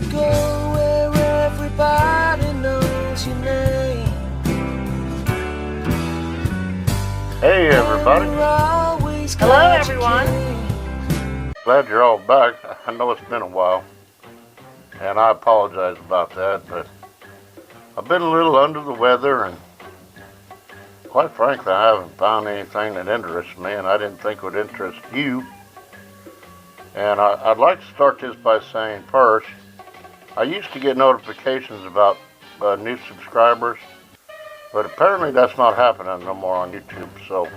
to go where everybody knows your name. Hey everybody. Hello everyone. Glad you're all back. I know it's been a while, and I apologize about that, but I've been a little under the weather, and quite frankly, I haven't found anything that interests me, and I didn't think would interest you. And I'd like to start this by saying first, I used to get notifications about new subscribers, but apparently that's not happening no more on YouTube. So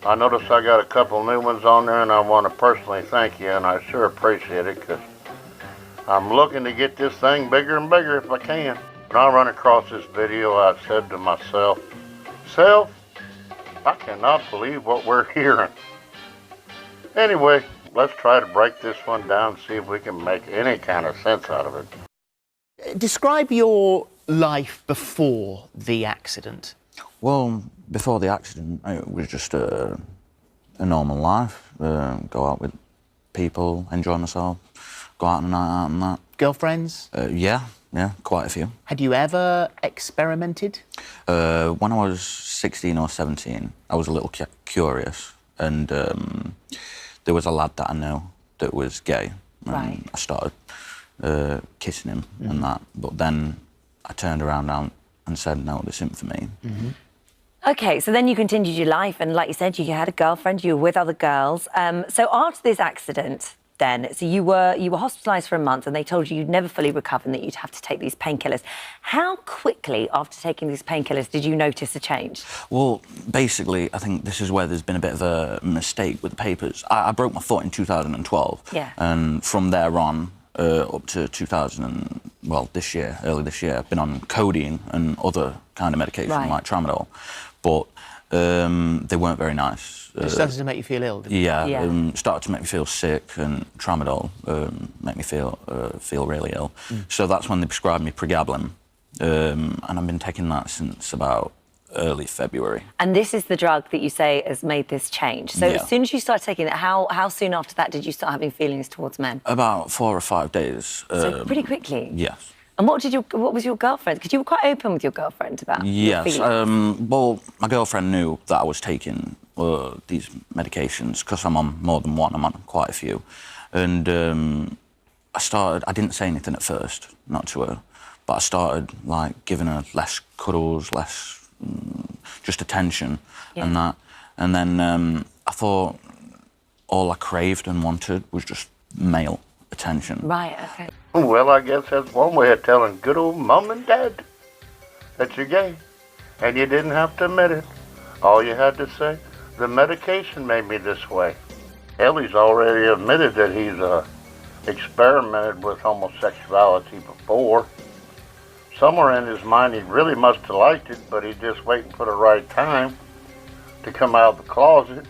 I noticed I got a couple new ones on there, and I want to personally thank you, and I sure appreciate it, because I'm looking to get this thing bigger and bigger if I can. When I run across this video, I said to myself, Self, I cannot believe what we're hearing. Anyway, let's try to break this one down and see if we can make any kind of sense out of it. Describe your life before the accident. Well, before the accident, it was just a normal life. Go out with people, enjoy myself, go out on a night out and that. Girlfriends? Yeah, quite a few. Had you ever experimented? When I was 16 or 17, I was a little curious, and there was a lad that I knew that was gay. Right. I started kissing him and that, but then I turned around and said, no, this isn't for me. Okay, so then you continued your life, and like you said, you had a girlfriend, you were with other girls. So after this accident, then, so you were hospitalised for a month, and they told you you'd never fully recover and that you'd have to take these painkillers. How quickly after taking these painkillers did you notice a change? Well, basically, I think this is where there's been a bit of a mistake with the papers. I broke my foot in 2012, yeah, and from there on, up to this year, early this year, I've been on codeine and other kind of medication like tramadol, but they weren't very nice. It started to make you feel ill, didn't it? Yeah. Started to make me feel sick, and tramadol made me feel really ill. So that's when they prescribed me pregabalin, and I've been taking that since about early February. And this is the drug that you say has made this change. So as soon as you started taking it, how soon after that did you start having feelings towards men? About 4 or 5 days. So pretty quickly? Yes. And what was your girlfriend? Because you were quite open with your girlfriend about your yes. feelings. Well, my girlfriend knew that I was taking these medications, because I'm on more than one. I'm on quite a few. And I didn't say anything at first, not to her, but I started like giving her less cuddles, less just attention and that. And then I thought all I craved and wanted was just male attention. Right, okay. Well, I guess that's one way of telling good old mom and dad that you're gay, and you didn't have to admit it. All you had to say, the medication made me this way. Ellie's already admitted that he's experimented with homosexuality before. Somewhere in his mind, he really must have liked it, but he's just waiting for the right time to come out of the closet.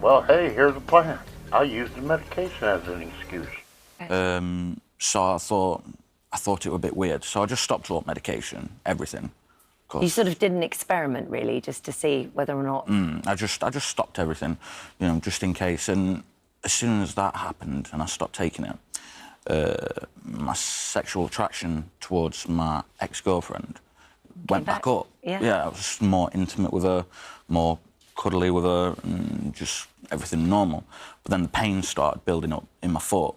Well, hey, here's the plan. I'll use the medication as an excuse. So I thought it was a bit weird. So I just stopped all medication, everything. You sort of did an experiment, really, just to see whether or not... I just stopped everything, just in case. And as soon as that happened and I stopped taking it, my sexual attraction towards my ex-girlfriend went back up. Yeah, I was just more intimate with her, more cuddly with her, and just everything normal. But then the pain started building up in my foot.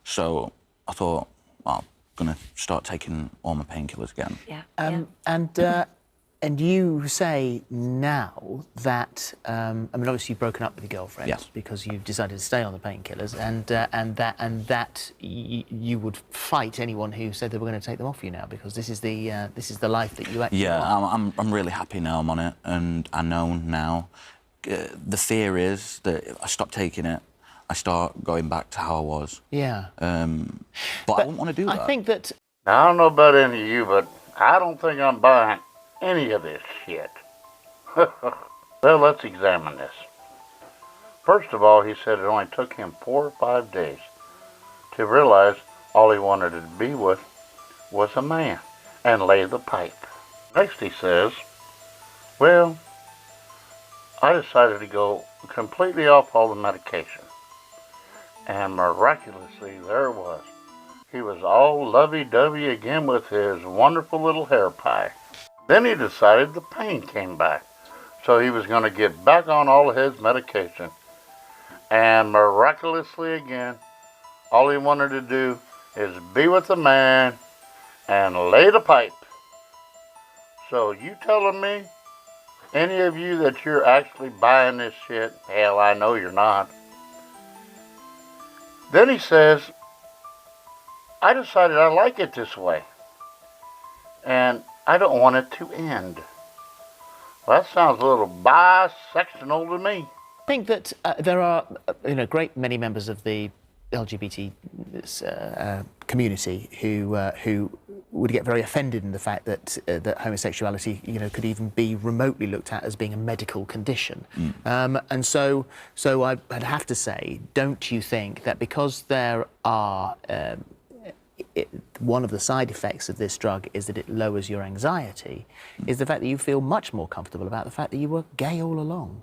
So I thought, well, I'm going to start taking all my painkillers again. And you say now that, obviously you've broken up with your girlfriend because you've decided to stay on the painkillers, and that you would fight anyone who said they were going to take them off you now, because this is the life that you actually want. I'm really happy now I'm on it, and I know now. The fear is that if I stop taking it, I start going back to how I was. Yeah. But I wouldn't want to do that. I think that... Now, I don't know about any of you, but I don't think I'm buying any of this shit. Well, let's examine this. First of all, he said it only took him 4 or 5 days to realize all he wanted to be with was a man and lay the pipe. Next he says, well, I decided to go completely off all the medication. And miraculously, there it was. he was all lovey-dovey again with his wonderful little hair pie. Then he decided the pain came back, so he was going to get back on all of his medication. And miraculously again, all he wanted to do is be with a man and lay the pipe. So you telling me, any of you that you're actually buying this shit, hell, I know you're not. Then he says, I decided I like it this way. And I don't want it to end. Well, that sounds a little bisectional to me. I think that there are, great many members of the LGBT community who would get very offended in the fact that that homosexuality, could even be remotely looked at as being a medical condition. And so I'd have to say, don't you think that because there are one of the side effects of this drug is that it lowers your anxiety, is the fact that you feel much more comfortable about the fact that you were gay all along?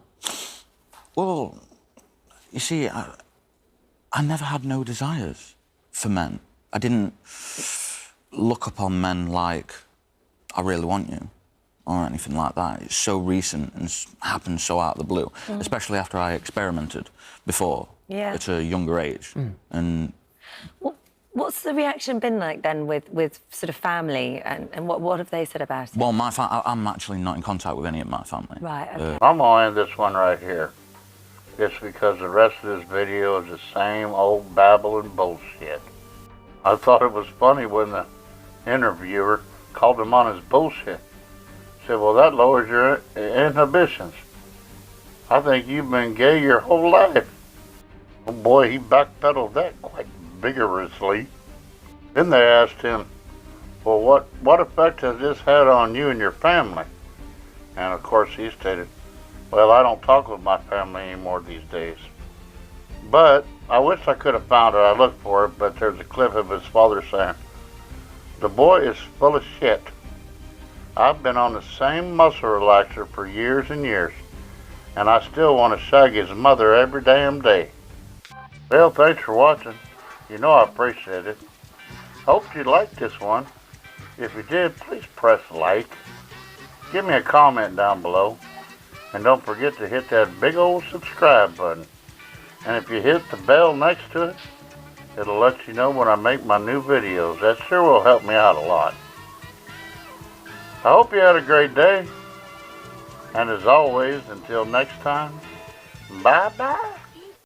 Well, you see, I never had no desires for men. I didn't look upon men like, I really want you, or anything like that. It's so recent and happened so out of the blue, especially after I experimented before at a younger age. And what's the reaction been like then with sort of family, and what have they said about it? well, I'm actually not in contact with any of my family. Right, okay. I'm going to end this one right here. Just because the rest of this video is the same old babbling bullshit. I thought it was funny when the interviewer called him on his bullshit. Said, well, that lowers your inhibitions. I think you've been gay your whole life. Oh boy, he backpedaled that quite vigorously. Then they asked him, well, what effect has this had on you and your family? And of course he stated, well, I don't talk with my family anymore these days. But I wish I could have found it. I looked for it, but there's a clip of his father saying, the boy is full of shit. I've been on the same muscle relaxer for years and years, and I still want to shag his mother every damn day. Well, thanks for watching. You know I appreciate it. Hope you liked this one. If you did, please press like. Give me a comment down below. And don't forget to hit that big old subscribe button. And if you hit the bell next to it, it'll let you know when I make my new videos. That sure will help me out a lot. I hope you had a great day. And as always, until next time, bye-bye.